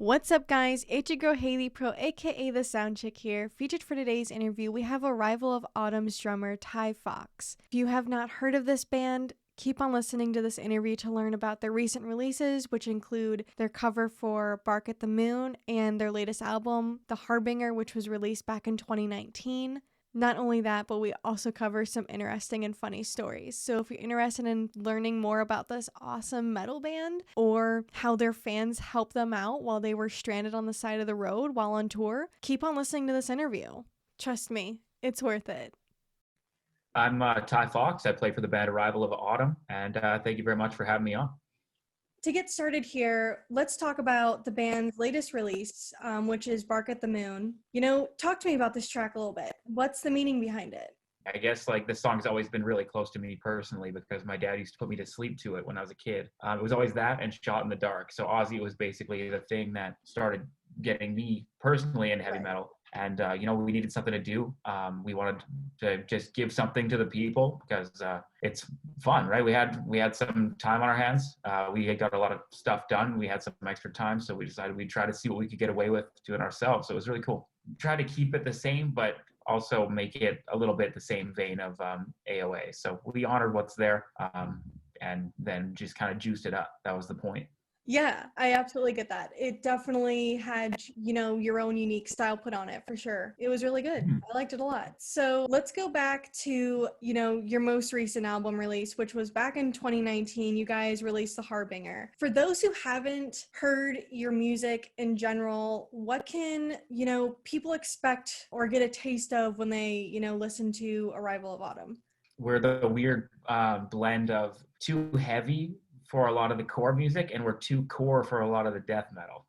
What's up, guys? It's your girl Haley Pro, aka the SoundChick here. Featured for today's interview, we have Arrival of Autumn's drummer Ty Fox. If you have not heard of this band, keep on listening to this interview to learn about their recent releases, which include their cover for Bark at the Moon and their latest album, The Harbinger, which was released back in 2019. Not only that, but we also cover some interesting and funny stories. So if you're interested in learning more about this awesome metal band or how their fans helped them out while they were stranded on the side of the road while on tour, keep on listening to this interview. Trust me, it's worth it. I'm Ty Fox. I play for the band Arrival of Autumn, and thank you very much for having me on. To get started here, let's talk about the band's latest release, which is Bark at the Moon. Talk to me about this track a little bit. What's the meaning behind it? I guess this song's always been really close to me personally because my dad used to put me to sleep to it when I was a kid. It was always that and Shot in the Dark. So Ozzy was basically the thing that started getting me personally into heavy metal. And, we needed something to do. We wanted to just give something to the people because it's fun, right? We had some time on our hands. We had got a lot of stuff done. We had some extra time. So we decided we'd try to see what we could get away with doing ourselves. So it was really cool. Try to keep it the same, but also make it a little bit the same vein of AOA. So we honored what's there and then just kind of juiced it up. That was the point. Yeah, I absolutely get that. It definitely had, your own unique style put on it for sure. It was really good. I liked it a lot. So let's go back to, your most recent album release, which was back in 2019. You guys released The Harbinger. For those who haven't heard your music in general, what can, people expect or get a taste of when they, listen to Arrival of Autumn? We're the weird blend of too heavy for a lot of the core music, and we're too core for a lot of the death metal.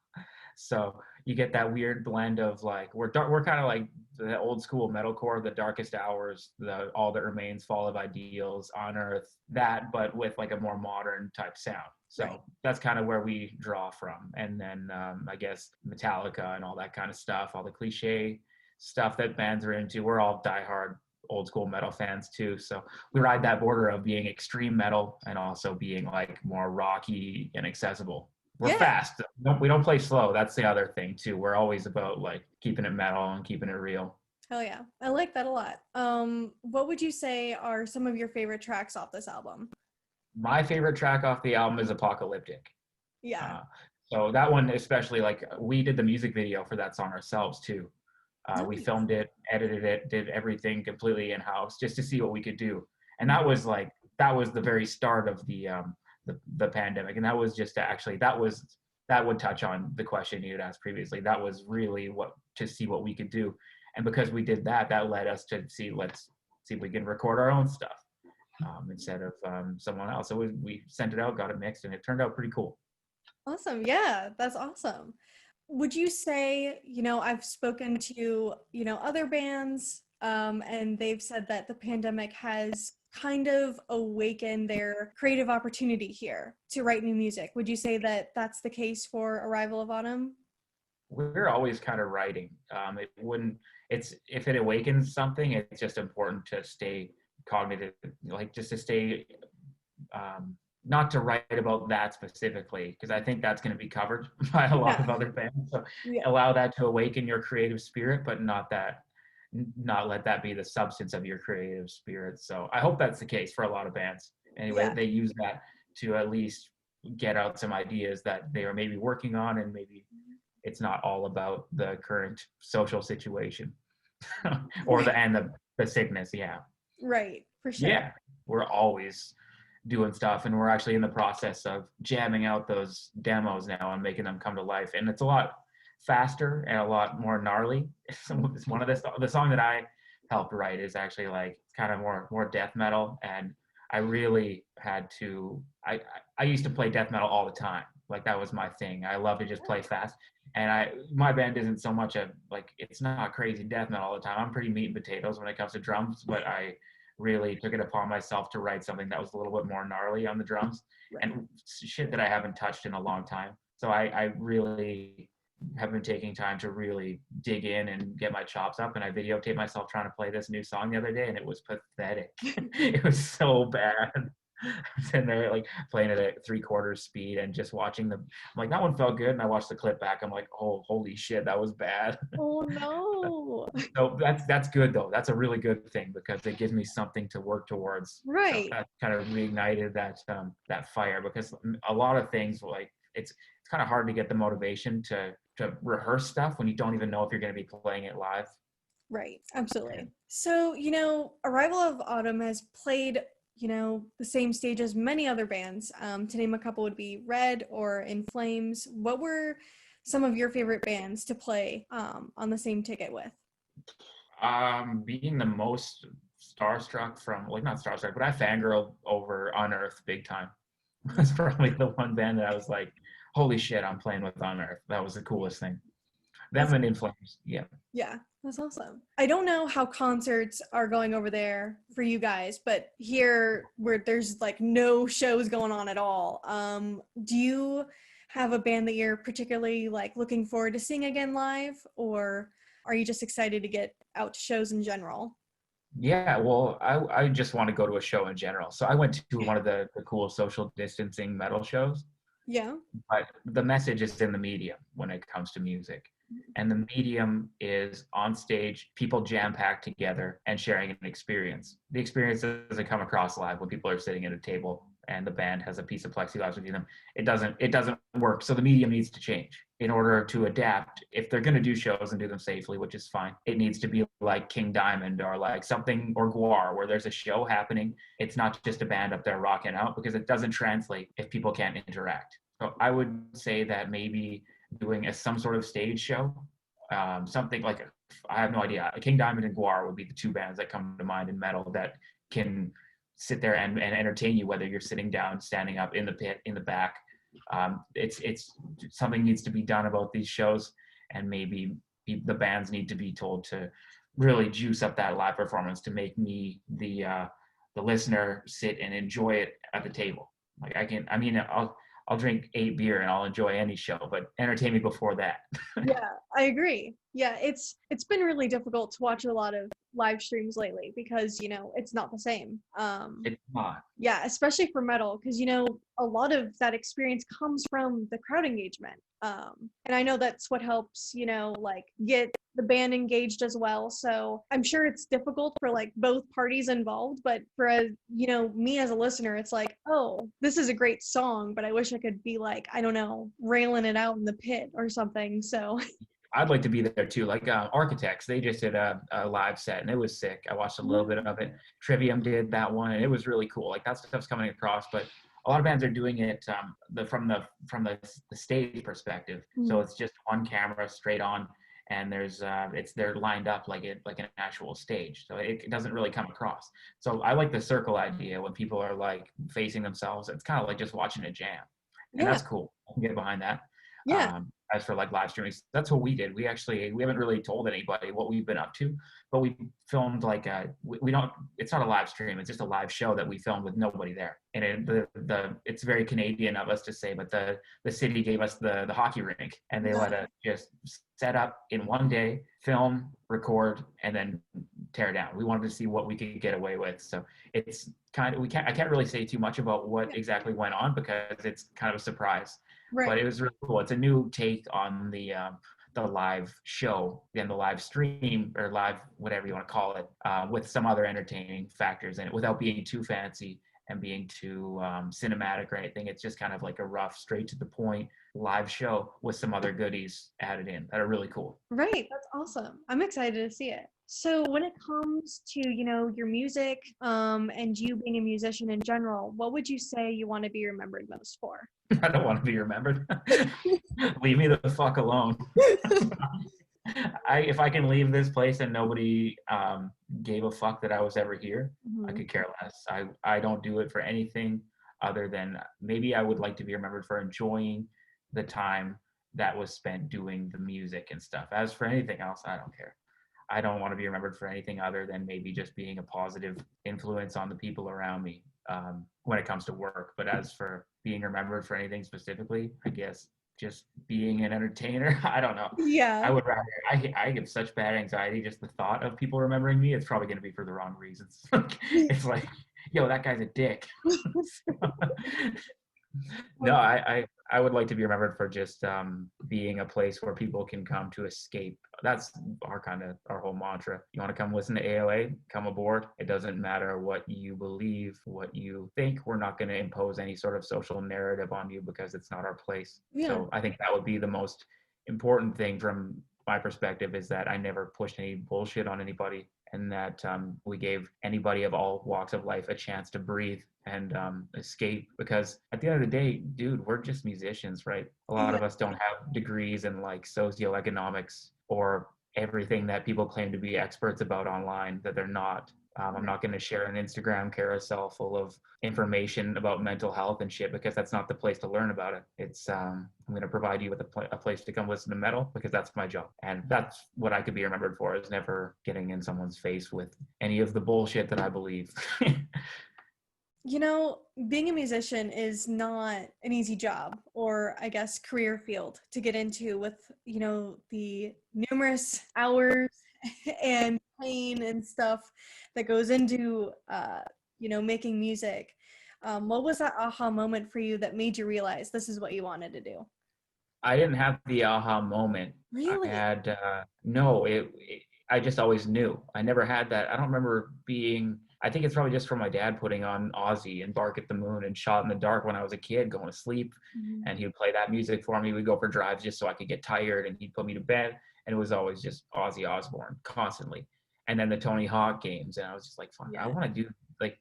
So you get that weird blend of we're kind of like the old school metalcore, the Darkest Hours, the All That Remains, Fall of Ideals, On Earth, that, but with a more modern type sound. So That's kind of where we draw from. And then I guess Metallica and all that kind of stuff, all the cliche stuff that bands are into. We're all diehard old school metal fans too, so we ride that border of being extreme metal and also being more rocky and accessible. We're fast. We don't play slow. That's the other thing too. We're always about keeping it metal and keeping it real. Hell yeah, I like that a lot. What would you say are some of your favorite tracks off this album? My favorite track off the album is Apocalyptic. Yeah. So that one especially, we did the music video for that song ourselves too. We filmed it, edited it, did everything completely in-house just to see what we could do. And that was the very start of the pandemic. And that was just that would touch on the question you had asked previously. That was really to see what we could do. And because we did that led us to let's see if we can record our own stuff instead of someone else. So we sent it out, got it mixed, and it turned out pretty cool. Awesome. Yeah, that's awesome. Would you say, I've spoken to, other bands, and they've said that the pandemic has kind of awakened their creative opportunity here to write new music. Would you say that that's the case for Arrival of Autumn? We're always kind of writing. If it awakens something, it's just important to stay cognitive, just to stay, not to write about that specifically, because I think that's going to be covered by a lot of other bands. So allow that to awaken your creative spirit, but not let that be the substance of your creative spirit. So I hope that's the case for a lot of bands. Anyway, they use that to at least get out some ideas that they are maybe working on, and maybe it's not all about the current social situation or the sickness. Yeah. Right. For sure. Yeah. We're always doing stuff, and we're actually in the process of jamming out those demos now and making them come to life, and it's a lot faster and a lot more gnarly. It's one of the song that I helped write is actually kind of more death metal, and I really had to I used to play death metal all the time. That was my thing. I love to just play fast, and my band isn't so much it's not crazy death metal all the time. I'm pretty meat and potatoes when it comes to drums, but I really took it upon myself to write something that was a little bit more gnarly on the drums and shit that I haven't touched in a long time. So I really have been taking time to really dig in and get my chops up, and I videotaped myself trying to play this new song the other day, and it was pathetic. It was so bad. And they're like playing it at 3/4 speed and just watching them. I'm like, that one felt good. And I watched the clip back. I'm like, oh, holy shit, that was bad. Oh no. So that's good though. That's a really good thing because it gives me something to work towards. So Right. that kind of reignited that fire because a lot of things like it's kind of hard to get the motivation to rehearse stuff when you don't even know if you're going to be playing it live. Right, And absolutely. So, Arrival of Autumn has played, the same stage as many other bands. To name a couple would be Red or In Flames. What were some of your favorite bands to play on the same ticket with? being the most starstruck from like not starstruck, but I fangirled over Unearth big time. That's probably the one band that I was like, holy shit, I'm playing with Unearth. That was the coolest thing. Them That's and In Flames. Yeah. Yeah, that's awesome. I don't know how concerts are going over there for you guys, but here where there's like no shows going on at all, do you have a band that you're particularly like looking forward to seeing again live, or are you just excited to get out to shows in general? Yeah, well, I just want to go to a show in general. So I went to one of the cool social distancing metal shows, Yeah. but the message is in the medium when it comes to music. And the medium is on stage, people jam packed together and sharing an experience. The experience doesn't come across live when people are sitting at a table and the band has a piece of plexiglass between them. It doesn't work. So the medium needs to change in order to adapt. If they're going to do shows and do them safely, which is fine, it needs to be like King Diamond or like something or Guar where there's a show happening. It's not just a band up there rocking out because it doesn't translate if people can't interact. So I would say that maybe doing some sort of stage show, something like I have no idea. King Diamond and Guar would be the two bands that come to mind in metal that can sit there and entertain you, whether you're sitting down, standing up, in the pit, in the back. It's something needs to be done about these shows, and maybe the bands need to be told to really juice up that live performance to make me the listener sit and enjoy it at the table. Like I mean, I'll drink 8 beer and I'll enjoy any show, but entertain me before that. Yeah, I agree. Yeah, it's been really difficult to watch a lot of live streams lately because, it's not the same. It's not. Yeah, especially for metal, because a lot of that experience comes from the crowd engagement. And I know that's what helps, like get the band engaged as well. So I'm sure it's difficult for like both parties involved, but for me as a listener, it's like, oh, this is a great song, but I wish I could be like, I don't know, railing it out in the pit or something. So I'd like to be there too. Like Architects, they just did a live set and it was sick. I watched a little bit of it. Trivium did that one and it was really cool. Like that stuff's coming across, but a lot of bands are doing it from the stage perspective. So it's just one camera straight on, and they're lined up like an actual stage. So it doesn't really come across. So I like the circle idea when people are like facing themselves. It's kind of like just watching a jam, and yeah, that's cool. I can get behind that. yeah, As for like live streaming, that's what we did. We haven't really told anybody what we've been up to, but we filmed like we don't. It's not a live stream. It's just a live show that we filmed with nobody there. And it's very Canadian of us to say, but the city gave us the hockey rink, and they yeah, let us just set up in one day, film, record, and then tear down. We wanted to see what we could get away with. So it's kind of I can't really say too much about what yeah, exactly went on because it's kind of a surprise, but right. it was really cool. It's a new take on the live show and the live stream or live whatever you want to call it, with some other entertaining factors in it without being too fancy and being too cinematic or anything. It's just kind of like a rough, straight to the point live show with some other goodies added in that are really cool. Right, that's awesome. I'm excited to see it. So when it comes to, your music, and you being a musician in general, what would you say you want to be remembered most for? I don't want to be remembered. Leave me the fuck alone. If I can leave this place and nobody gave a fuck that I was ever here, I Mhm. could care less. I don't do it for anything other than maybe I would like to be remembered for enjoying the time that was spent doing the music and stuff. As for anything else, I don't care. I don't want to be remembered for anything other than maybe just being a positive influence on the people around me, when it comes to work. But as for being remembered for anything specifically, I guess just being an entertainer. I don't know. Yeah. I would rather. I get such bad anxiety just the thought of people remembering me. It's probably going to be for the wrong reasons. It's like yo, that guy's a dick. No, I would like to be remembered for just being a place where people can come to escape. That's our whole mantra. You want to come listen to AOA? Come aboard. It doesn't matter what you believe, what you think. We're not going to impose any sort of social narrative on you because it's not our place. Yeah. So I think that would be the most important thing from my perspective, is that I never pushed any bullshit on anybody, and that we gave anybody of all walks of life a chance to breathe and escape. Because at the end of the day, dude, we're just musicians, right? A lot Yeah. of us don't have degrees in like socioeconomics or everything that people claim to be experts about online that they're not. I'm not going to share an Instagram carousel full of information about mental health and shit, because that's not the place to learn about it. It's I'm going to provide you with a place to come listen to metal, because that's my job, and that's what I could be remembered for, is never getting in someone's face with any of the bullshit that I believe. You know, being a musician is not an easy job, or I guess career field to get into, with, you know, the numerous hours and pain and stuff that goes into, you know, making music. What was that aha moment for you that made you realize this is what you wanted to do? I didn't have the aha moment. I Really? had no. I just always knew. I never had that. I don't remember being. I think it's probably just from my dad putting on Ozzy and Bark at the Moon and Shot in the Dark when I was a kid, going to sleep, Mhm. and he would play that music for me. We'd go for drives just so I could get tired, and he'd put me to bed, and it was always just Ozzy Osbourne constantly. And then the Tony Hawk games, and I was just like, "Fuck, I Yeah. want to do like."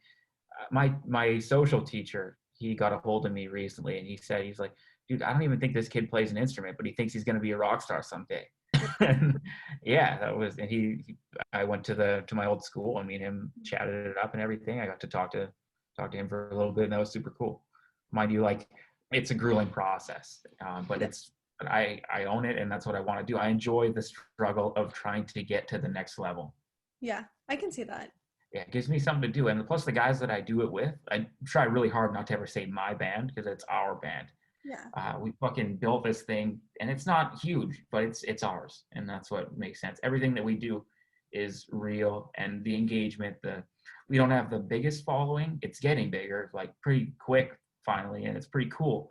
My social teacher, he got a hold of me recently, and he's like, dude, I don't even think this kid plays an instrument, but he thinks he's going to be a rock star someday. And yeah, that was, and I went to my old school, and me and him chatted it up and everything. I got to talk to him for a little bit, and that was super cool. Mind you, like, it's a grueling process, but I own it, and that's what I want to do. I enjoy the struggle of trying to get to the next level. Yeah, I can see that. Yeah, it gives me something to do. And plus, the guys that I do it with, I try really hard not to ever say my band, because it's our band. Yeah. We fucking built this thing, and it's not huge, but it's ours, and that's what makes sense. Everything that we do is real, and the engagement. We don't have the biggest following. It's getting bigger, like pretty quick finally, and it's pretty cool.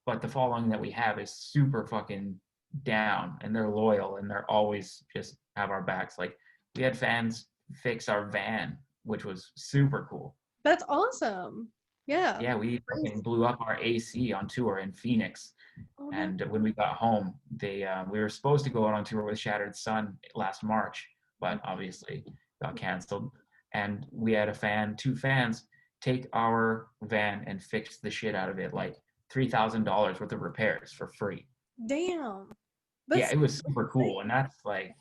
But the following that we have is super fucking down, and they're loyal, and they're always just have our backs. Like, we had fans fix our van, which was super cool. That's awesome. Yeah. Yeah, we fucking Crazy. blew up our AC on tour in Phoenix. Oh no. And when we got home, we were supposed to go out on tour with Shattered Sun last March, but obviously got canceled. And we had two fans, take our van and fix the shit out of it, like $3,000 worth of repairs for free. Damn. Yeah, That's it was super cool, and that's like,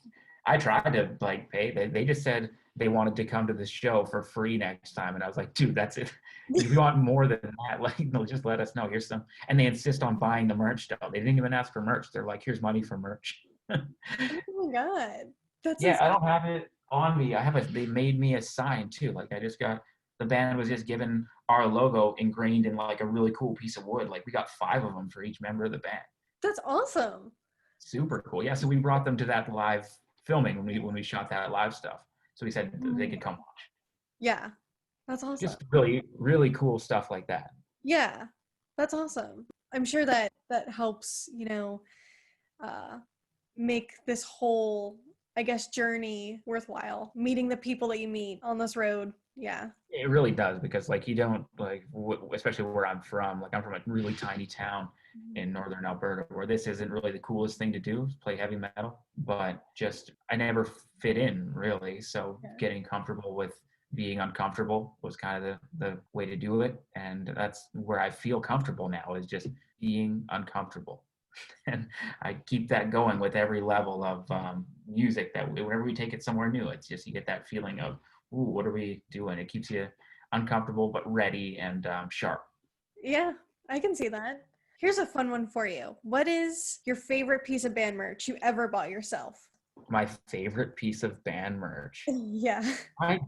I tried to like pay. They just said they wanted to come to the show for free next time, and I was like, dude, that's it. If you want more than that, like, no, just let us know. Here's some, and they insist on buying the merch stuff. They didn't even ask for merch. They're like, here's money for merch. oh my god. That's Yeah, I insane. don't have it on me. They made me a sign too. Like, the band was just given our logo ingrained in like a really cool piece of wood. Like, we got 5 of them for each member of the band. That's awesome. Super cool. Yeah, so we brought them to that live filming when we shot that live stuff. So we said they could come watch. Yeah. That's awesome. Just really, really cool stuff like that. Yeah. That's awesome. I'm sure that that helps, you know, uh make this whole, I guess, journey worthwhile. Meeting the people that you meet on this road. Yeah. It really does, because like, you don't like, especially where I'm from. Like, I'm from a really tiny town in northern Alberta, where this isn't really the coolest thing to do, play heavy metal. But just, I never fit in really. So Yeah. getting comfortable with being uncomfortable was kind of the way to do it, and that's where I feel comfortable now, is just being uncomfortable. And I keep that going with every level of music. That whenever we take it somewhere new, it's just, you get that feeling of, ooh, what are we doing? It keeps you uncomfortable but ready and sharp. Yeah, I can see that. Here's a fun one for you. What is your favorite piece of band merch you ever bought yourself? My favorite piece of band merch. Yeah. I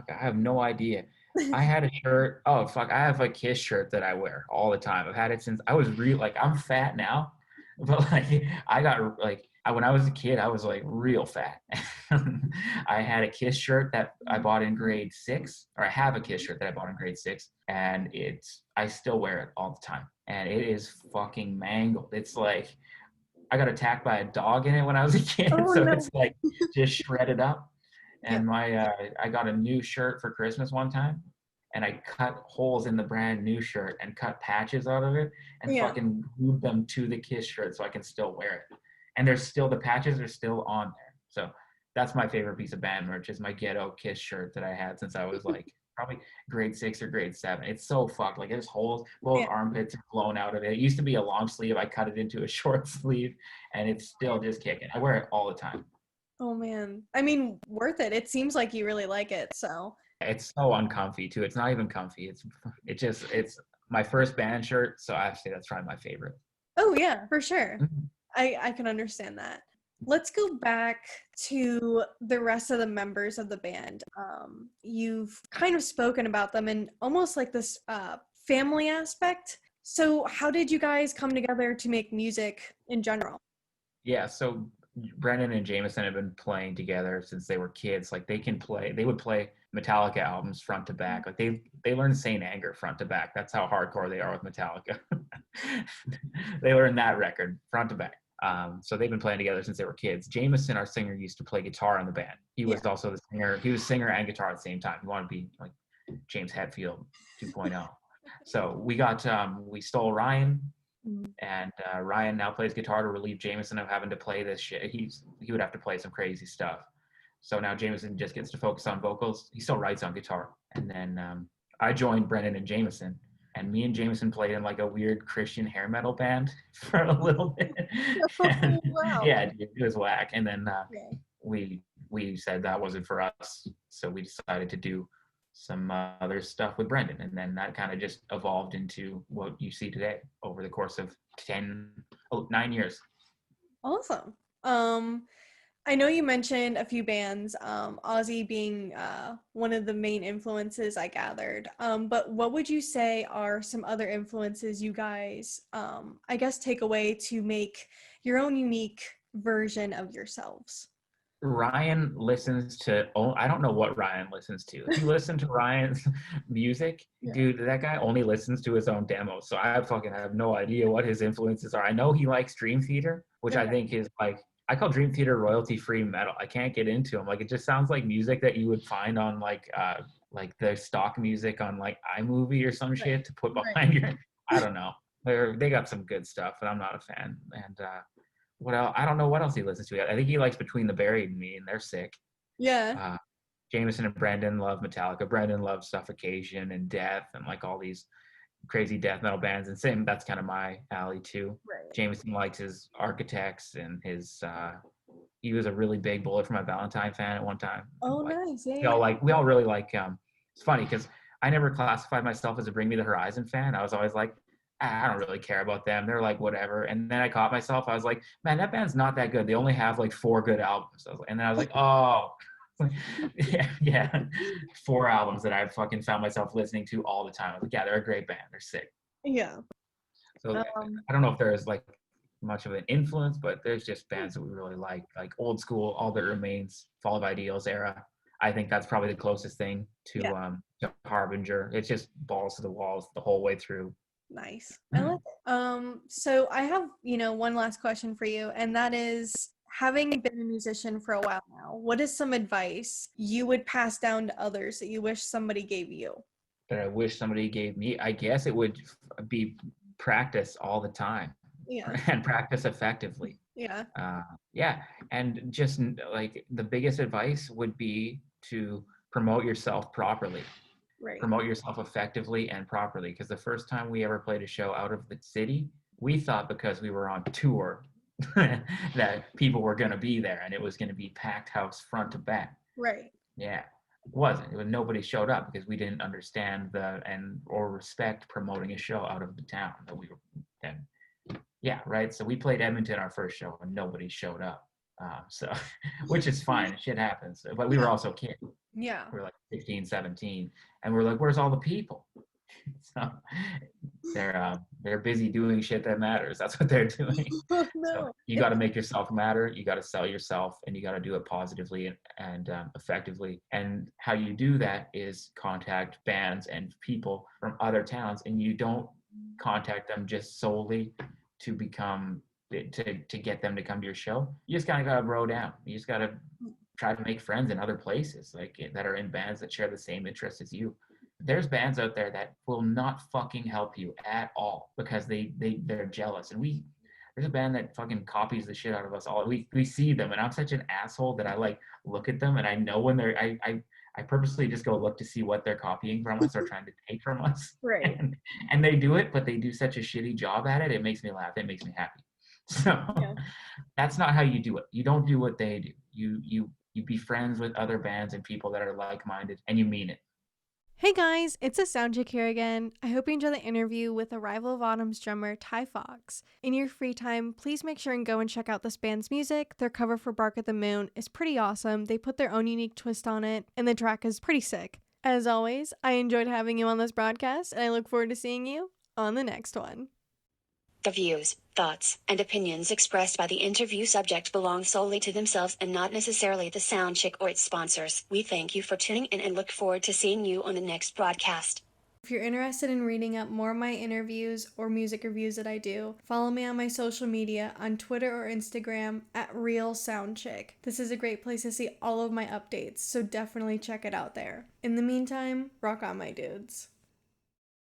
have no idea. I had a shirt. Oh fuck, I have a Kiss shirt that I wear all the time. I've had it since I was real. Like, I'm fat now, but like, when I was a kid, I was like real fat. I had a Kiss shirt that I bought in grade 6, or I have a Kiss shirt that I bought in grade 6, and I still wear it all the time, and it is fucking mangled. It's like I got attacked by a dog in it when I was a kid, Oh so no. it's like just shredded up. Yeah. And I got a new shirt for Christmas one time, and I cut holes in the brand new shirt and cut patches out of it and Yeah. fucking glued them to the Kiss shirt so I can still wear it. And the patches are still on there. So that's my favorite piece of band merch is my ghetto Kiss shirt that I had since I was like probably grade 6 or grade 7. It's so fucked. Like there's holes, both Yeah. armpits are blown out of it. It used to be a long sleeve. I cut it into a short sleeve, and it's still just kicking. I wear it all the time. Oh man. I mean, worth it. It seems like you really like it, so. It's so uncomfy too. It's not even comfy. It's my first band shirt, so I have to say that's probably my favorite. Oh yeah, for sure. Mhm. I can understand that. Let's go back to the rest of the members of the band. You've kind of spoken about them in almost like this family aspect. So, how did you guys come together to make music in general? Yeah, so Brendan and Jameson have been playing together since they were kids. Like they would play Metallica albums front to back. Like they learned Saint Anger front to back. That's how hardcore they are with Metallica. They learned that record front to back. So they've been playing together since they were kids. Jameson, our singer, used to play guitar in the band. He was Yeah. also the singer. He was singer and guitar at the same time. He wanted to be like James Hetfield 2.0. So we stole Ryan, Mhm. and Ryan now plays guitar to relieve Jameson of having to play this shit. He would have to play some crazy stuff. So now Jameson just gets to focus on vocals. He still writes on guitar. And then I joined Brendan and Jameson, and me and Jameson played in like a weird Christian hair metal band for a little bit. And Oh, wow. yeah, it was whack. And then Okay. we said that wasn't for us, so we decided to do some other stuff with Brendan, and then that kind of just evolved into what you see today over the course of 9 years. Awesome. I know you mentioned a few bands, Ozzy being one of the main influences I gathered. But what would you say are some other influences you guys, I guess, take away to make your own unique version of yourselves? Ryan listens to, oh, I don't know what Ryan listens to. If you listen to Ryan's music, Yeah. dude, that guy only listens to his own demos. So I fucking have no idea what his influences are. I know he likes Dream Theater, which I Okay. think is like, I call Dream Theater royalty free metal. I can't get into them. Like, it just sounds like music that you would find on like the stock music on like iMovie or some Right. shit to put Right. behind your, I don't know. They got some good stuff, but I'm not a fan. And what else? I don't know what else he listens to. I think he likes Between the Buried and Me, and they're sick. Yeah. Uh, Jameson and Brendan love Metallica. Brendan loves Suffocation and Death and like all these crazy death metal bands. And same, that's kind of my alley too. Right. Jameson likes his Architects and his. He was a really big Bullet for My Valentine fan at one time. And Oh, like nice. Yeah. Yeah. we all really like. It's funny because I never classified myself as a Bring Me the Horizon fan. I was always like, I don't really care about them. They're like whatever. And then I caught myself. I was like, man, that band's not that good. They only have like 4 good albums. And then I was like, oh, yeah, 4 albums that I've fucking found myself listening to all the time. I was like, yeah, they're a great band. They're sick. Yeah. So Um, I don't know if there's like much of an influence, but there's just bands that we really like Old School, All That Remains, Fall of Ideals era. I think that's probably the closest thing yeah. to Harbinger. It's just balls to the walls the whole way through. Nice. I like it. So I have, one last question for you, and that is, having been a musician for a while now, what is some advice you would pass down to others that you wish somebody gave you? That I wish somebody gave me. I guess it would be practice all the time Yeah. and practice effectively. Yeah. Uh, yeah, and just like the biggest advice would be to promote yourself properly. Right. Promote yourself effectively and properly. Because the first time we ever played a show out of the city, we thought because we were on tour that people were going to be there and it was going to be packed house front to back. Right. Yeah, it wasn't. It was, nobody showed up because we didn't understand or respect promoting a show out of the town that we were. And yeah, right. So we played Edmonton our first show and nobody showed up. So, which is fine. Shit happens. But we were Yeah. also kids. Yeah. We were like 16, 17. And we're like, where's all the people? So they're busy doing shit that matters. That's what they're doing. Oh So no. you got to make yourself matter. You got to sell yourself, and you got to do it positively and effectively. And how you do that is contact bands and people from other towns, and you don't contact them just solely to become to get them to come to your show. You just kind of got to row down. You just got to try to make friends in other places, like that are in bands that share the same interests as you. There's bands out there that will not fucking help you at all because they're jealous. And there's a band that fucking copies the shit out of us all. We see them, and I'm such an asshole that I like look at them and I know when they're I purposely just go look to see what they're copying from us or trying to take from us. Right. And they do it, but they do such a shitty job at it. It makes me laugh. It makes me happy. So Yeah. that's not how you do it. You don't do what they do. You be friends with other bands and people that are like-minded, and you mean it. Hey guys, it's a SoundChick here again. I hope you enjoy the interview with Arrival of Autumn's drummer Ty Fox. In your free time, please make sure and go and check out this band's music. Their cover for Bark at the Moon is pretty awesome. They put their own unique twist on it, and the track is pretty sick. As always, I enjoyed having you on this broadcast, and I look forward to seeing you on the next one. The views, thoughts, and opinions expressed by the interview subject belong solely to themselves and not necessarily the SoundChick or its sponsors. We thank you for tuning in and look forward to seeing you on the next broadcast. If you're interested in reading up more of my interviews or music reviews that I do, follow me on my social media on Twitter or Instagram at RealSoundChick. This is a great place to see all of my updates, so definitely check it out there. In the meantime, rock on, my dudes.